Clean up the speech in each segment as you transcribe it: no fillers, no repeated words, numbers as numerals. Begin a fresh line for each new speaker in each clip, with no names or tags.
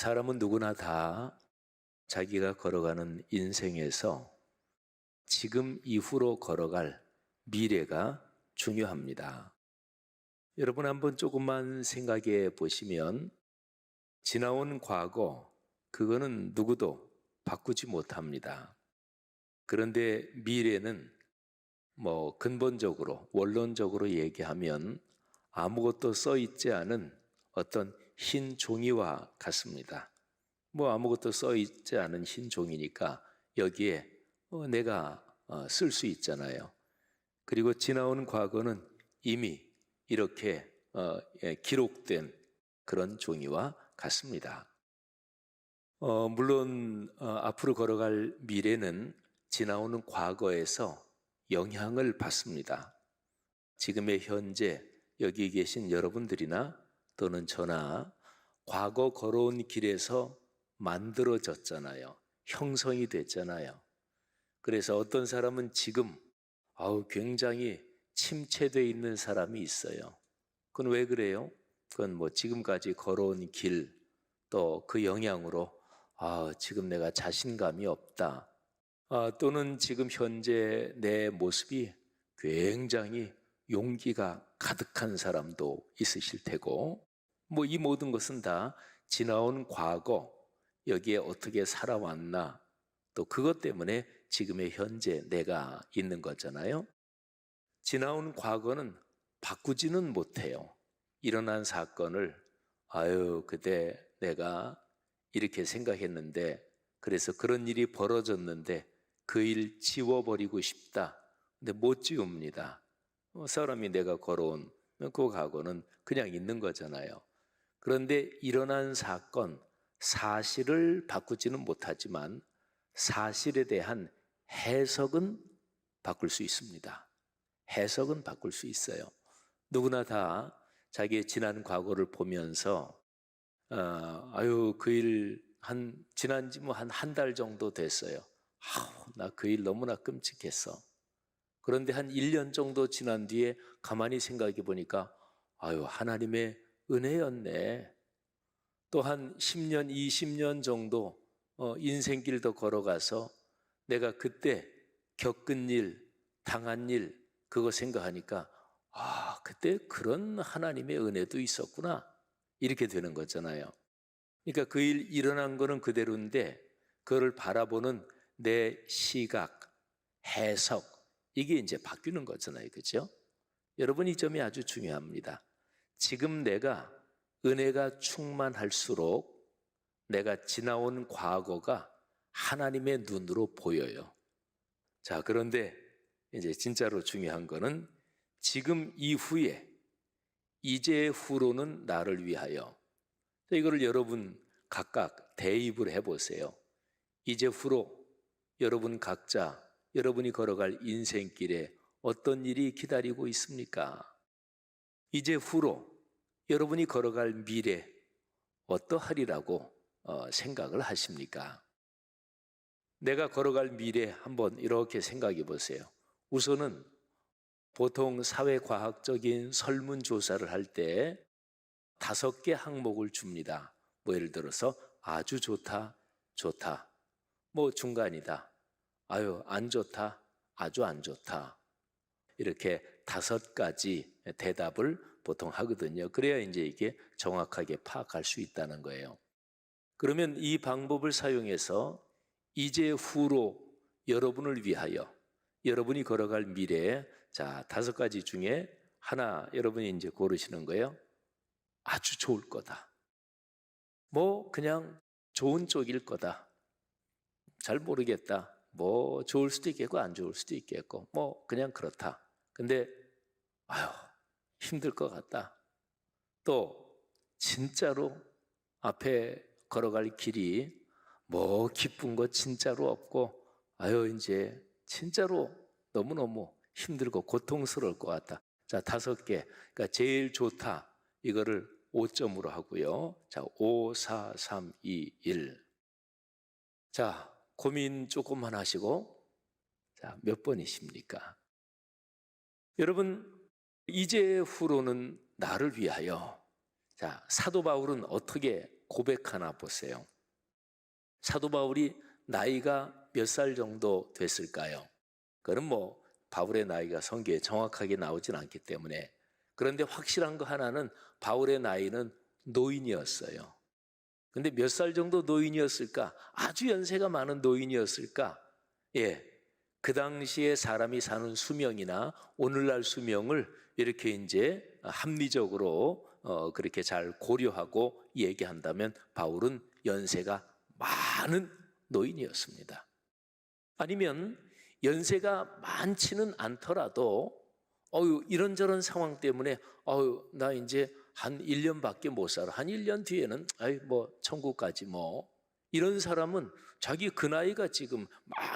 사람은 누구나 다 자기가 걸어가는 인생에서 지금 이후로 걸어갈 미래가 중요합니다. 여러분 한번 조금만 생각해 보시면 지나온 과거, 그거는 누구도 바꾸지 못합니다. 그런데 미래는 근본적으로, 원론적으로 얘기하면 아무것도 써 있지 않은 어떤 흰 종이와 같습니다. 아무것도 써 있지 않은 흰 종이니까 여기에 내가 쓸 수 있잖아요. 그리고 지나온 과거는 이미 이렇게 기록된 그런 종이와 같습니다. 물론 앞으로 걸어갈 미래는 지나오는 과거에서 영향을 받습니다. 지금의 현재 여기 계신 여러분들이나 또는 저나 과거 걸어온 길에서 만들어졌잖아요. 형성이 됐잖아요. 그래서 어떤 사람은 지금 굉장히 침체되어 있는 사람이 있어요. 그건 왜 그래요? 그건 지금까지 걸어온 길, 또 그 영향으로 지금 내가 자신감이 없다. 또는 지금 현재 내 모습이 굉장히 용기가 가득한 사람도 있으실 테고, 이 모든 것은 다 지나온 과거, 여기에 어떻게 살아왔나, 또 그것 때문에 지금의 현재 내가 있는 거잖아요. 지나온 과거는 바꾸지는 못해요. 일어난 사건을 그때 내가 이렇게 생각했는데, 그래서 그런 일이 벌어졌는데 그 일 지워버리고 싶다. 근데 못 지웁니다. 사람이 내가 걸어온 그 과거는 그냥 있는 거잖아요. 그런데 일어난 사건, 사실을 바꾸지는 못하지만 사실에 대한 해석은 바꿀 수 있습니다. 해석은 바꿀 수 있어요. 누구나 다 자기의 지난 과거를 보면서 그 일 지난 지 한 달 정도 됐어요. 나 그 일 너무나 끔찍했어. 그런데 한 1년 정도 지난 뒤에 가만히 생각해 보니까 하나님의 은혜였네. 또 한 10년, 20년 정도 인생길 더 걸어가서 내가 그때 겪은 일, 당한 일, 그거 생각하니까 그때 그런 하나님의 은혜도 있었구나. 이렇게 되는 거잖아요. 그러니까 그 일 일어난 거는 그대로인데 그걸 바라보는 내 시각, 해석, 이게 이제 바뀌는 거잖아요. 그렇죠? 여러분 이 점이 아주 중요합니다. 지금 내가 은혜가 충만할수록 내가 지나온 과거가 하나님의 눈으로 보여요. 자, 그런데 이제 진짜로 중요한 거는 지금 이후에 이제 후로는 나를 위하여. 이거를 여러분 각각 대입을 해보세요. 이제 후로 여러분 각자 여러분이 걸어갈 인생길에 어떤 일이 기다리고 있습니까? 이제 후로 여러분이 걸어갈 미래 어떠하리라고 생각을 하십니까? 내가 걸어갈 미래 한번 이렇게 생각해 보세요. 우선은 보통 사회과학적인 설문조사를 할 때 5개 항목을 줍니다. 예를 들어서 아주 좋다, 좋다, 중간이다, 안 좋다, 아주 안 좋다. 이렇게 5가지 대답을 보통 하거든요. 그래야 이제 이게 정확하게 파악할 수 있다는 거예요. 그러면 이 방법을 사용해서 이제 후로 여러분을 위하여 여러분이 걸어갈 미래에 5가지 중에 하나 여러분이 이제 고르시는 거예요. 아주 좋을 거다. 그냥 좋은 쪽일 거다. 잘 모르겠다. 좋을 수도 있겠고 안 좋을 수도 있겠고 그냥 그렇다. 근데 힘들 것 같다. 또 진짜로 앞에 걸어갈 길이 기쁜 거 진짜로 없고 이제 진짜로 너무너무 힘들고 고통스러울 것 같다. 5개. 그러니까 제일 좋다. 이거를 5점으로 하고요. 5, 4, 3, 2, 1. 고민 조금만 하시고 몇 번이십니까? 여러분 이제 후로는 나를 위하여. 사도 바울은 어떻게 고백하나 보세요. 사도 바울이 나이가 몇 살 정도 됐을까요? 그건 뭐 바울의 나이가 성경에 정확하게 나오진 않기 때문에. 그런데 확실한 거 하나는 바울의 나이는 노인이었어요. 근데 몇 살 정도 노인이었을까? 아주 연세가 많은 노인이었을까? 예, 그 당시에 사람이 사는 수명이나 오늘날 수명을 이렇게 이제 합리적으로 그렇게 잘 고려하고 얘기한다면 바울은 연세가 많은 노인이었습니다. 아니면 연세가 많지는 않더라도 이런저런 상황 때문에 나 이제 한 1년밖에 못 살아. 한 1년 뒤에는 뭐 천국 가지 뭐. 이런 사람은 자기 그 나이가 지금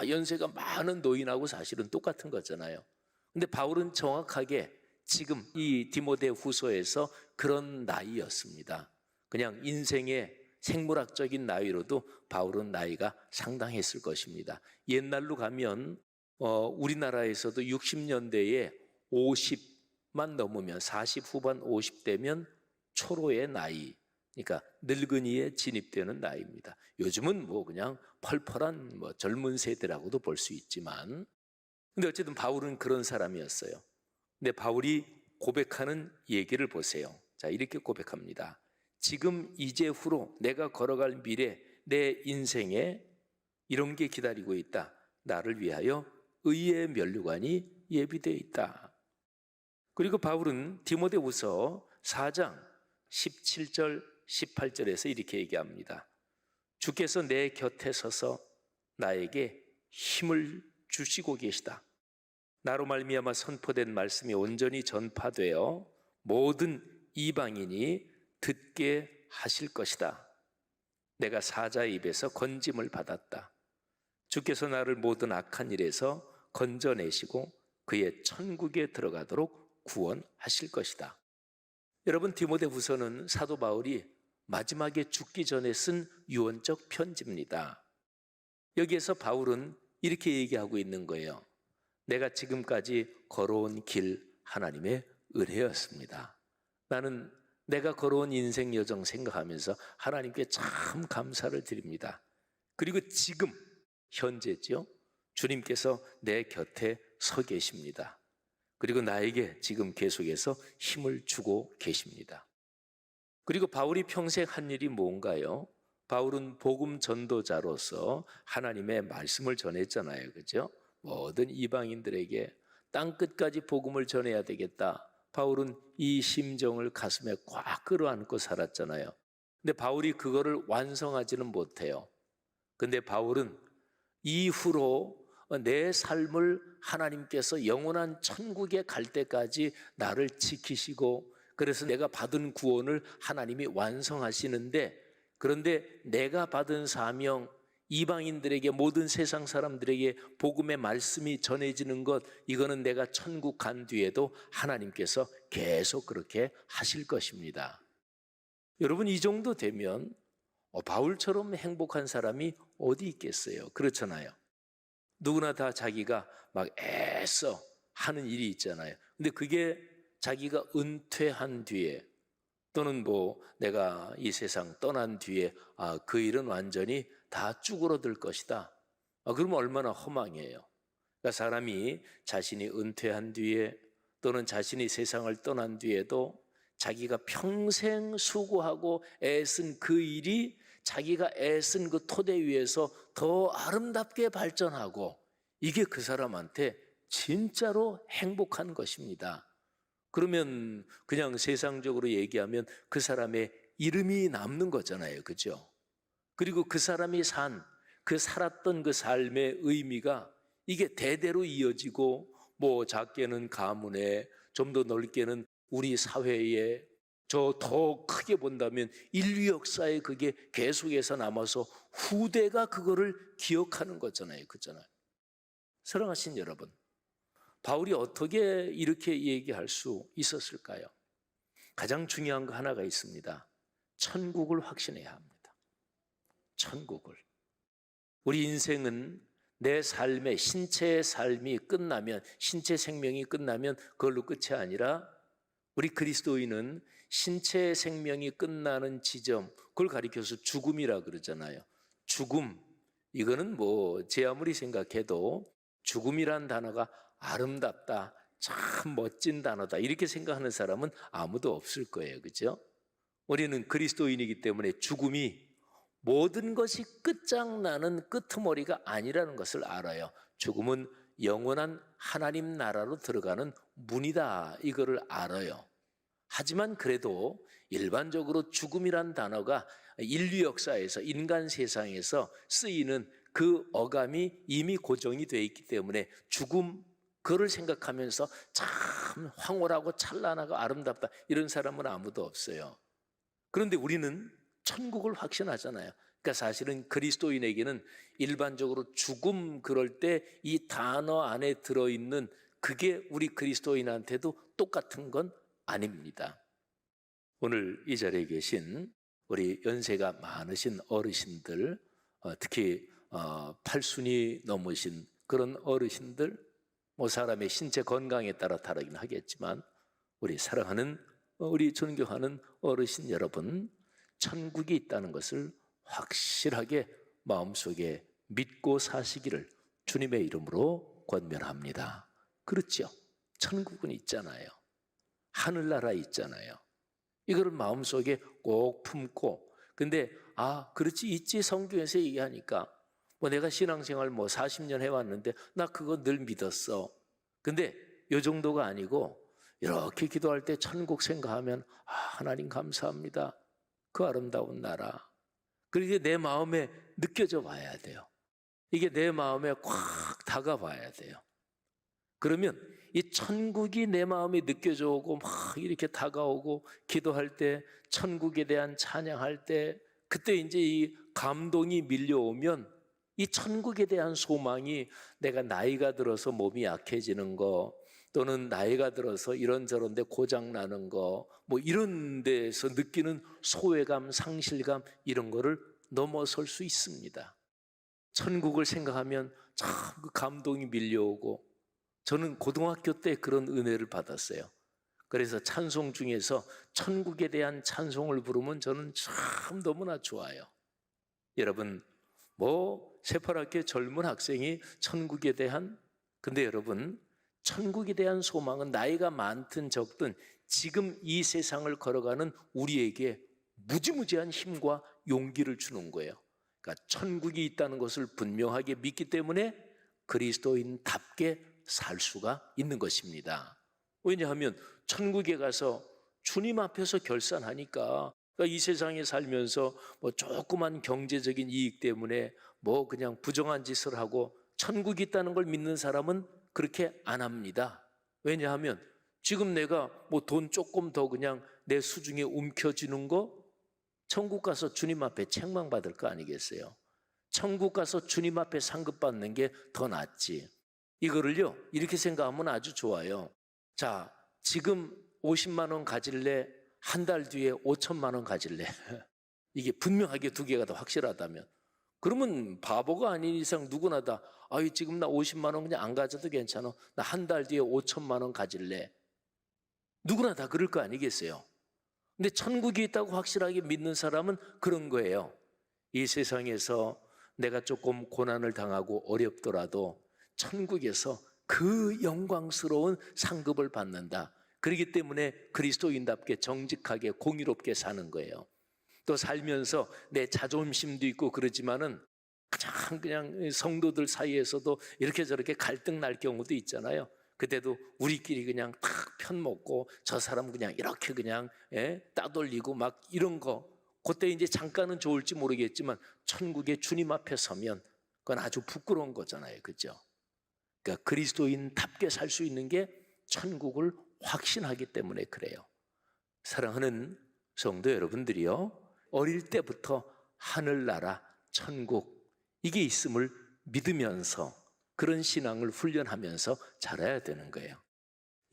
연세가 많은 노인하고 사실은 똑같은 거잖아요. 근데 바울은 정확하게 지금 이 디모데 후서에서 그런 나이였습니다. 그냥 인생의 생물학적인 나이로도 바울은 나이가 상당했을 것입니다. 옛날로 가면 우리나라에서도 60년대에 50만 넘으면 40 후반 50대면 초로의 나이, 그러니까 늙은이에 진입되는 나이입니다. 요즘은 뭐 그냥 펄펄한 뭐 젊은 세대라고도 볼 수 있지만, 근데 어쨌든 바울은 그런 사람이었어요. 근데 바울이 고백하는 얘기를 보세요. 자, 이렇게 고백합니다. 지금 이제후로 내가 걸어갈 미래, 내 인생에 이런 게 기다리고 있다. 나를 위하여 의의 면류관이 예비되어 있다. 그리고 바울은 디모데후서 4장 17절 18절에서 이렇게 얘기합니다. 주께서 내 곁에 서서 나에게 힘을 주시고 계시다. 나로 말미암아 선포된 말씀이 온전히 전파되어 모든 이방인이 듣게 하실 것이다. 내가 사자의 입에서 건짐을 받았다. 주께서 나를 모든 악한 일에서 건져내시고 그의 천국에 들어가도록 구원하실 것이다. 여러분, 디모데후서는 사도 바울이 마지막에 죽기 전에 쓴 유언적 편지입니다. 여기에서 바울은 이렇게 얘기하고 있는 거예요. 내가 지금까지 걸어온 길 하나님의 은혜였습니다. 나는 내가 걸어온 인생 여정 생각하면서 하나님께 참 감사를 드립니다. 그리고 지금 현재죠. 주님께서 내 곁에 서 계십니다. 그리고 나에게 지금 계속해서 힘을 주고 계십니다. 그리고 바울이 평생 한 일이 뭔가요? 바울은 복음 전도자로서 하나님의 말씀을 전했잖아요. 그죠? 모든 이방인들에게 땅끝까지 복음을 전해야 되겠다. 바울은 이 심정을 가슴에 꽉 끌어안고 살았잖아요. 근데 바울이 그거를 완성하지는 못해요. 근데 바울은 이후로 내 삶을 하나님께서 영원한 천국에 갈 때까지 나를 지키시고, 그래서 내가 받은 구원을 하나님이 완성하시는데, 그런데 내가 받은 사명, 이방인들에게, 모든 세상 사람들에게 복음의 말씀이 전해지는 것, 이거는 내가 천국 간 뒤에도 하나님께서 계속 그렇게 하실 것입니다. 여러분, 이 정도 되면 바울처럼 행복한 사람이 어디 있겠어요? 그렇잖아요. 누구나 다 자기가 막 애써 하는 일이 있잖아요. 근데 그게 자기가 은퇴한 뒤에, 또는 뭐 내가 이 세상 떠난 뒤에 그 일은 완전히 다 쭈그러들 것이다. 그러면 얼마나 허망해요. 그러니까 사람이 자신이 은퇴한 뒤에, 또는 자신이 세상을 떠난 뒤에도 자기가 평생 수고하고 애쓴 그 일이 자기가 애쓴 그 토대 위에서 더 아름답게 발전하고, 이게 그 사람한테 진짜로 행복한 것입니다. 그러면 그냥 세상적으로 얘기하면 그 사람의 이름이 남는 거잖아요. 그죠? 그리고 그 사람이 살았던 그 삶의 의미가 이게 대대로 이어지고, 뭐 작게는 가문에, 좀 더 넓게는 우리 사회에, 저 더 크게 본다면 인류 역사에 그게 계속해서 남아서 후대가 그거를 기억하는 거잖아요. 그렇잖아요. 사랑하신 여러분, 바울이 어떻게 이렇게 얘기할 수 있었을까요? 가장 중요한 거 하나가 있습니다. 천국을 확신해야 합니다. 천국을. 우리 인생은 내 삶의, 신체의 삶이 끝나면, 신체 생명이 끝나면 그걸로 끝이 아니라, 우리 그리스도인은 신체 생명이 끝나는 지점, 그걸 가리켜서 죽음이라 그러잖아요. 죽음, 이거는 뭐 제 아무리 생각해도 죽음이란 단어가 아름답다, 참 멋진 단어다 이렇게 생각하는 사람은 아무도 없을 거예요. 그죠? 우리는 그리스도인이기 때문에 죽음이 모든 것이 끝장나는 끄트머리가 아니라는 것을 알아요. 죽음은 영원한 하나님 나라로 들어가는 문이다, 이거를 알아요. 하지만 그래도 일반적으로 죽음이란 단어가 인류 역사에서, 인간 세상에서 쓰이는 그 어감이 이미 고정이 되어 있기 때문에 죽음, 그를 생각하면서 참 황홀하고 찬란하고 아름답다 이런 사람은 아무도 없어요. 그런데 우리는 천국을 확신하잖아요. 그러니까 사실은 그리스도인에게는 일반적으로 죽음, 그럴 때 이 단어 안에 들어있는 그게 우리 그리스도인한테도 똑같은 건 아닙니다. 오늘 이 자리에 계신 우리 연세가 많으신 어르신들, 특히 팔순이 넘으신 그런 어르신들, 뭐 사람의 신체 건강에 따라 다르긴 하겠지만 우리 사랑하는, 우리 존경하는 어르신 여러분, 천국이 있다는 것을 확실하게 마음속에 믿고 사시기를 주님의 이름으로 권면합니다. 그렇죠? 천국은 있잖아요. 하늘나라 있잖아요. 이거를 마음속에 꼭 품고, 근데 그렇지, 있지, 성경에서 얘기하니까 뭐 내가 신앙생활 뭐 40년 해왔는데 나 그거 늘 믿었어. 근데 이 정도가 아니고 이렇게 기도할 때 천국 생각하면 하나님 감사합니다. 그 아름다운 나라. 그리고 내 마음에 느껴져 봐야 돼요. 이게 내 마음에 꽉 다가봐야 돼요. 그러면 이 천국이 내 마음에 느껴져 오고 막 이렇게 다가오고 기도할 때, 천국에 대한 찬양할 때, 그때 이제 이 감동이 밀려오면 이 천국에 대한 소망이, 내가 나이가 들어서 몸이 약해지는 거, 또는 나이가 들어서 이런저런 데 고장 나는 거, 뭐 이런 데서 느끼는 소외감, 상실감, 이런 거를 넘어설 수 있습니다. 천국을 생각하면 참 그 감동이 밀려오고, 저는 고등학교 때 그런 은혜를 받았어요. 그래서 찬송 중에서 천국에 대한 찬송을 부르면 저는 참 너무나 좋아요. 여러분, 뭐 새파랗게 젊은 학생이 천국에 대한, 근데 여러분, 천국에 대한 소망은 나이가 많든 적든 지금 이 세상을 걸어가는 우리에게 무지무지한 힘과 용기를 주는 거예요. 그러니까 천국이 있다는 것을 분명하게 믿기 때문에 그리스도인답게 살 수가 있는 것입니다. 왜냐하면 천국에 가서 주님 앞에서 결산하니까, 그러니까 이 세상에 살면서 뭐 조그만 경제적인 이익 때문에 뭐 그냥 부정한 짓을 하고, 천국이 있다는 걸 믿는 사람은 그렇게 안 합니다. 왜냐하면 지금 내가 뭐 돈 조금 더 그냥 내 수중에 움켜쥐는 거, 천국 가서 주님 앞에 책망받을 거 아니겠어요? 천국 가서 주님 앞에 상급받는 게 더 낫지. 이거를요, 이렇게 생각하면 아주 좋아요. 자, 지금 50만 원 가질래? 한 달 뒤에 5천만 원 가질래? 이게 분명하게 두 개가 더 확실하다면, 그러면 바보가 아닌 이상 누구나 다 지금 나 50만 원 그냥 안 가져도 괜찮아, 나 한 달 뒤에 5천만 원 가질래? 누구나 다 그럴 거 아니겠어요? 근데 천국이 있다고 확실하게 믿는 사람은 그런 거예요. 이 세상에서 내가 조금 고난을 당하고 어렵더라도 천국에서 그 영광스러운 상급을 받는다. 그렇기 때문에 그리스도인답게 정직하게 공의롭게 사는 거예요. 또 살면서 내 자존심도 있고 그러지만은 그냥 성도들 사이에서도 이렇게 저렇게 갈등 날 경우도 있잖아요. 그때도 우리끼리 그냥 탁 편먹고 저 사람 그냥 이렇게 그냥 따돌리고 막 이런 거, 그때 이제 잠깐은 좋을지 모르겠지만 천국에 주님 앞에 서면 그건 아주 부끄러운 거잖아요. 그죠? 그러니까 그리스도인답게 살 수 있는 게 천국을 확신하기 때문에 그래요. 사랑하는 성도 여러분들이요, 어릴 때부터 하늘나라, 천국, 이게 있음을 믿으면서 그런 신앙을 훈련하면서 자라야 되는 거예요.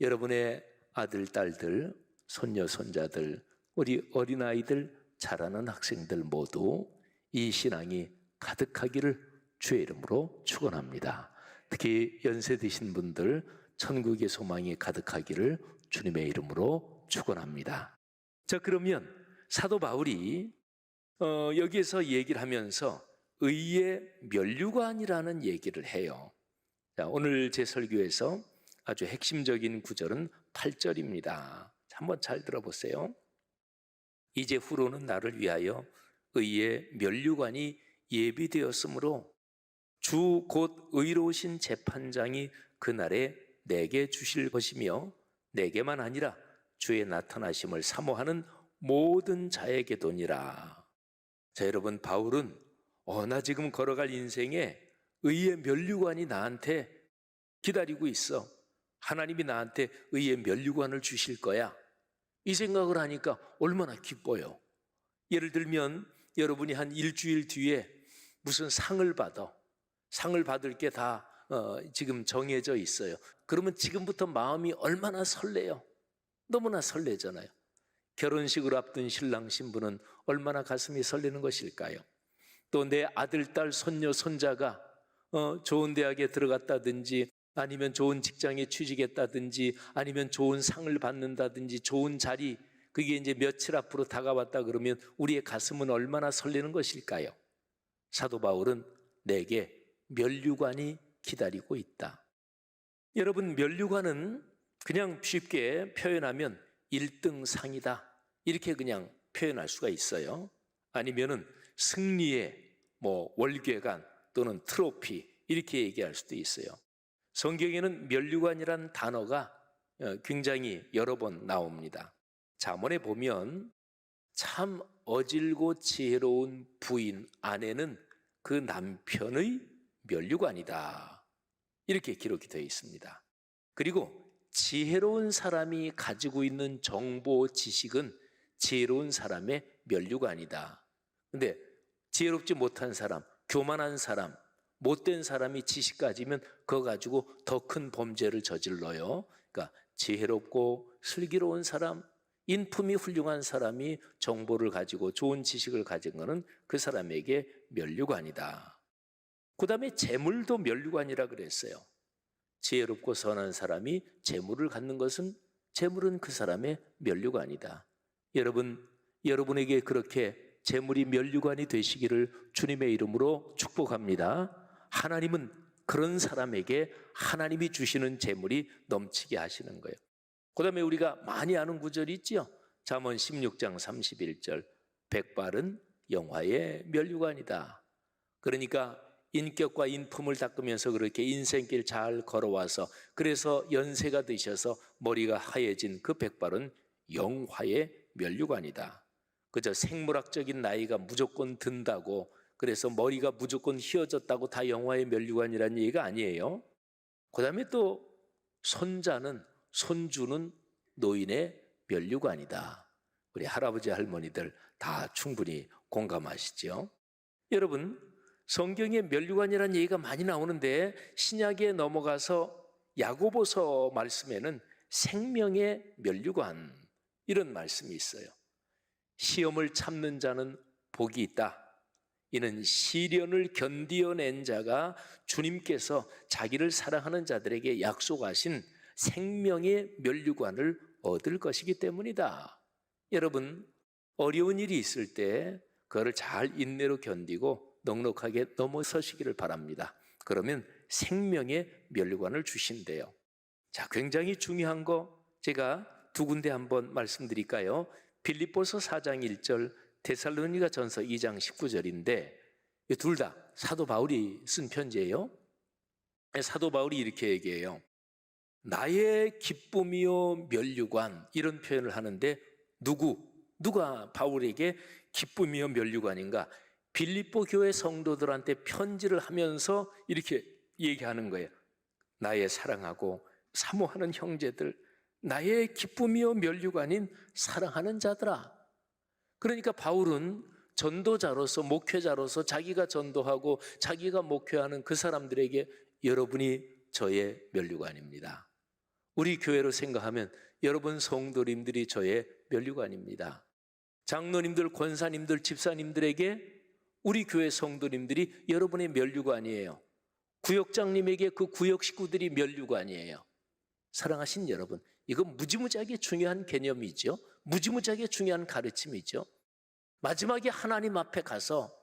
여러분의 아들, 딸들, 손녀, 손자들, 우리 어린아이들, 자라는 학생들 모두 이 신앙이 가득하기를 주의 이름으로 축원합니다. 특히 연세 드신 분들 천국의 소망이 가득하기를 주님의 이름으로 축원합니다. 자, 그러면 사도 바울이 여기에서 얘기를 하면서 의의 면류관이라는 얘기를 해요. 자, 오늘 제 설교에서 아주 핵심적인 구절은 8절입니다. 한번 잘 들어보세요. 이제 후로는 나를 위하여 의의 면류관이 예비되었으므로 주 곧 의로우신 재판장이 그날에 내게 주실 것이며 내게만 아니라 주의 나타나심을 사모하는 모든 자에게도니라. 자, 여러분, 바울은 나 지금 걸어갈 인생에 의의 면류관이 나한테 기다리고 있어. 하나님이 나한테 의의 면류관을 주실 거야. 이 생각을 하니까 얼마나 기뻐요. 예를 들면 여러분이 한 일주일 뒤에 무슨 상을 받아. 상을 받을 게 다 지금 정해져 있어요. 그러면 지금부터 마음이 얼마나 설레요. 너무나 설레잖아요. 결혼식을 앞둔 신랑 신부는 얼마나 가슴이 설레는 것일까요? 또 내 아들, 딸, 손녀, 손자가 좋은 대학에 들어갔다든지 아니면 좋은 직장에 취직했다든지 아니면 좋은 상을 받는다든지 좋은 자리, 그게 이제 며칠 앞으로 다가왔다 그러면 우리의 가슴은 얼마나 설레는 것일까요? 사도 바울은 내게 면류관이 기다리고 있다. 여러분, 면류관은 그냥 쉽게 표현하면 1등 상이다, 이렇게 그냥 표현할 수가 있어요. 아니면은 승리의 월궤관 또는 트로피, 이렇게 얘기할 수도 있어요. 성경에는 면류관이라는 단어가 굉장히 여러 번 나옵니다. 잠언에 보면 참 어질고 지혜로운 부인 아내는 그 남편의 면류관이다, 이렇게 기록이 되어 있습니다. 그리고 지혜로운 사람이 가지고 있는 정보, 지식은 지혜로운 사람의 면류관이다. 근데 지혜롭지 못한 사람, 교만한 사람, 못된 사람이 지식 가지면 그거 가지고 더 큰 범죄를 저질러요. 그러니까 지혜롭고 슬기로운 사람, 인품이 훌륭한 사람이 정보를 가지고 좋은 지식을 가진 것은 그 사람에게 면류관이다. 그 다음에 재물도 면류관이라 그랬어요. 지혜롭고 선한 사람이 재물을 갖는 것은 재물은 그 사람의 면류관이다. 여러분에게 그렇게 재물이 면류관이 되시기를 주님의 이름으로 축복합니다. 하나님은 그런 사람에게 하나님이 주시는 재물이 넘치게 하시는 거예요. 그 다음에 우리가 많이 아는 구절이 있죠. 잠언 16장 31절, 백발은 영화의 면류관이다. 그러니까 인격과 인품을 닦으면서 그렇게 인생길 잘 걸어와서 그래서 연세가 드셔서 머리가 하얘진 그 백발은 영화의 면류관이다. 그저 생물학적인 나이가 무조건 든다고 그래서 머리가 무조건 휘어졌다고 다 영화의 면류관이라는 얘기가 아니에요. 그 다음에 또 손주는 노인의 면류관이다. 우리 할아버지 할머니들 다 충분히 공감하시죠? 여러분, 성경에 면류관이라는 얘기가 많이 나오는데 신약에 넘어가서 야고보서 말씀에는 생명의 면류관, 이런 말씀이 있어요. 시험을 참는 자는 복이 있다. 이는 시련을 견디어낸 자가 주님께서 자기를 사랑하는 자들에게 약속하신 생명의 면류관을 얻을 것이기 때문이다. 여러분, 어려운 일이 있을 때 그거를 잘 인내로 견디고 넉넉하게 넘어서시기를 바랍니다. 그러면 생명의 면류관을 주신대요. 자, 굉장히 중요한 거 제가 두 군데 한번 말씀드릴까요? 빌립보서 4장 1절, 데살로니가 전서 2장 19절인데 둘 다 사도 바울이 쓴 편지예요. 사도 바울이 이렇게 얘기해요. 나의 기쁨이요 면류관, 이런 표현을 하는데 누가 바울에게 기쁨이요 면류관인가? 빌립보 교회 성도들한테 편지를 하면서 이렇게 얘기하는 거예요. 나의 사랑하고 사모하는 형제들, 나의 기쁨이요 면류관인 사랑하는 자들아. 그러니까 바울은 전도자로서, 목회자로서 자기가 전도하고 자기가 목회하는 그 사람들에게 여러분이 저의 면류관입니다. 우리 교회로 생각하면 여러분 성도님들이 저의 면류관입니다. 장로님들, 권사님들, 집사님들에게 우리 교회 성도님들이 여러분의 구역장님에게 그 구역 식구들이 면류관이에요. 사랑하신 여러분, 이건 무지무지하게 중요한 개념이죠. 무지무지하게 중요한 가르침이죠. 마지막에 하나님 앞에 가서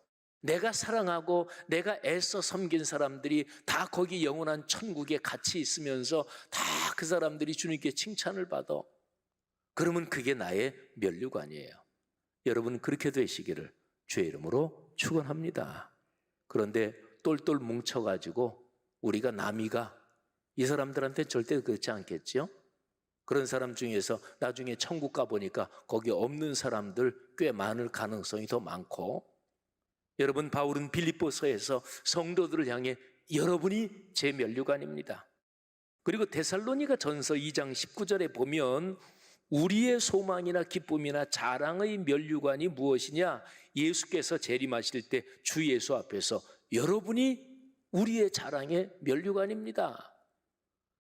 내가 사랑하고 내가 애써 섬긴 사람들이 다 거기 영원한 천국에 같이 있으면서 다 그 사람들이 주님께 칭찬을 받아. 그러면 그게 나의 면류관이에요. 여러분 그렇게 되시기를 주의 이름으로 축원합니다. 그런데 똘똘 뭉쳐가지고 우리가 남이가 이 사람들한테 절대 그렇지 않겠죠? 그런 사람 중에서 나중에 천국 가보니까 거기 없는 사람들 꽤 많을 가능성이 더 많고, 여러분 바울은 빌립보서에서 성도들을 향해 여러분이 제 면류관입니다. 그리고 데살로니가 전서 2장 19절에 보면 우리의 소망이나 기쁨이나 자랑의 면류관이 무엇이냐? 예수께서 재림하실 때 주 예수 앞에서 여러분이 우리의 자랑의 면류관입니다.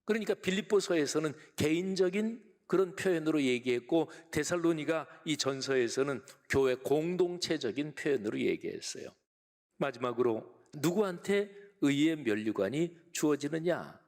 그러니까 빌립보서에서는 개인적인 그런 표현으로 얘기했고, 데살로니가 이 전서에서는 교회 공동체적인 표현으로 얘기했어요. 마지막으로 누구한테 의의 면류관이 주어지느냐?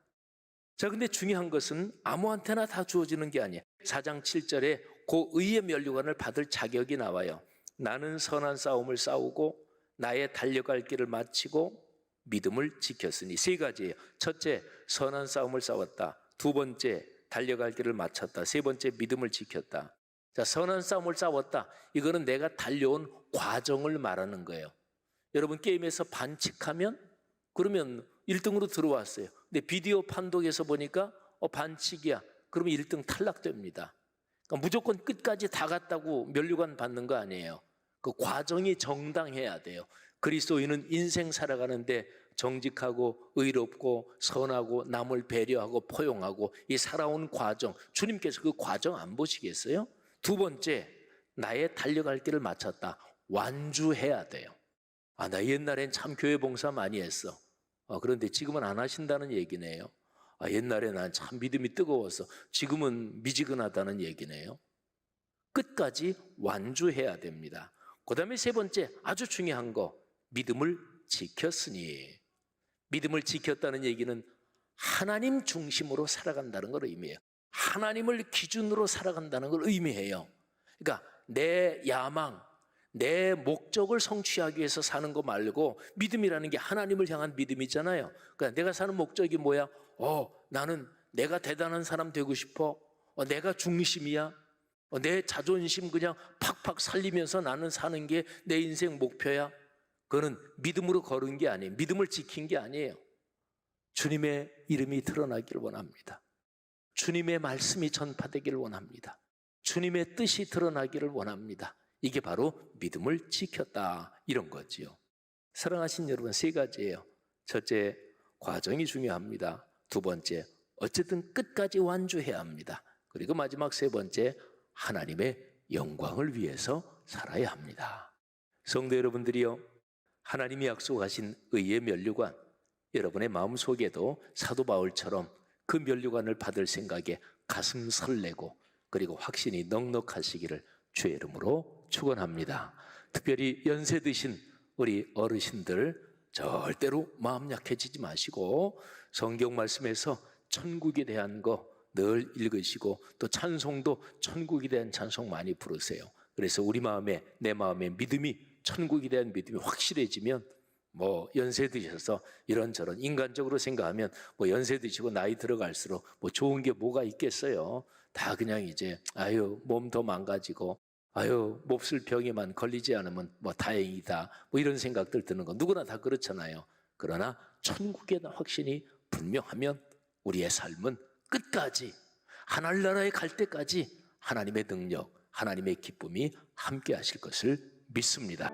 자, 근데 중요한 것은 아무한테나 다 주어지는 게 아니에요. 4장 7절에 그 의의 면류관을 받을 자격이 나와요. 나는 선한 싸움을 싸우고 나의 달려갈 길을 마치고 믿음을 지켰으니. 세 가지예요. 첫째, 선한 싸움을 싸웠다. 두 번째, 달려갈 길을 마쳤다. 세 번째, 믿음을 지켰다. 자, 선한 싸움을 싸웠다. 이거는 내가 달려온 과정을 말하는 거예요. 여러분 게임에서 반칙하면 그러면 1등으로 들어왔어요. 근데 비디오 판독에서 보니까 반칙이야. 그러면 1등 탈락됩니다. 그러니까 무조건 끝까지 다 갔다고 면류관 받는 거 아니에요. 그 과정이 정당해야 돼요. 그리스도인은 인생 살아가는데 정직하고 의롭고 선하고 남을 배려하고 포용하고 이 살아온 과정, 주님께서 그 과정 안 보시겠어요? 두 번째, 나의 달려갈 길을 마쳤다. 완주해야 돼요. 나 옛날엔 참 교회 봉사 많이 했어. 그런데 지금은 안 하신다는 얘기네요. 옛날에 난 참 믿음이 뜨거워서 지금은 미지근하다는 얘기네요. 끝까지 완주해야 됩니다. 그 다음에 세 번째, 아주 중요한 거, 믿음을 지켰으니. 믿음을 지켰다는 얘기는 하나님 중심으로 살아간다는 걸 의미해요. 하나님을 기준으로 살아간다는 걸 의미해요. 그러니까 내 야망, 내 목적을 성취하기 위해서 사는 거 말고, 믿음이라는 게 하나님을 향한 믿음이잖아요. 그러니까 내가 사는 목적이 뭐야? 나는 내가 대단한 사람 되고 싶어. 내가 중심이야. 내 자존심 그냥 팍팍 살리면서 나는 사는 게 내 인생 목표야. 그거는 믿음으로 걸은 게 아니에요. 믿음을 지킨 게 아니에요. 주님의 이름이 드러나기를 원합니다. 주님의 말씀이 전파되기를 원합니다. 주님의 뜻이 드러나기를 원합니다. 이게 바로 믿음을 지켰다, 이런 거지요. 사랑하신 여러분, 세 가지예요. 첫째, 과정이 중요합니다. 두 번째, 어쨌든 끝까지 완주해야 합니다. 그리고 마지막 세 번째, 하나님의 영광을 위해서 살아야 합니다. 성도 여러분들이요, 하나님이 약속하신 의의 면류관, 여러분의 마음속에도 사도 바울처럼 그 면류관을 받을 생각에 가슴 설레고 그리고 확신이 넉넉하시기를 주의 이름으로 축원합니다. 특별히 연세 드신 우리 어르신들 절대로 마음 약해지지 마시고 성경 말씀에서 천국에 대한 거 늘 읽으시고 또 찬송도 천국에 대한 찬송 많이 부르세요. 그래서 우리 마음에, 내 마음에 믿음이, 천국에 대한 믿음이 확실해지면 연세 드셔서 이런저런 인간적으로 생각하면 연세 드시고 나이 들어갈수록 좋은 게 뭐가 있겠어요. 다 그냥 이제 몸 더 망가지고 몹쓸 병에만 걸리지 않으면 다행이다, 이런 생각들 드는 거 누구나 다 그렇잖아요. 그러나 천국의 확신이 분명하면 우리의 삶은 끝까지, 하늘나라에 갈 때까지 하나님의 능력, 하나님의 기쁨이 함께 하실 것을 믿습니다.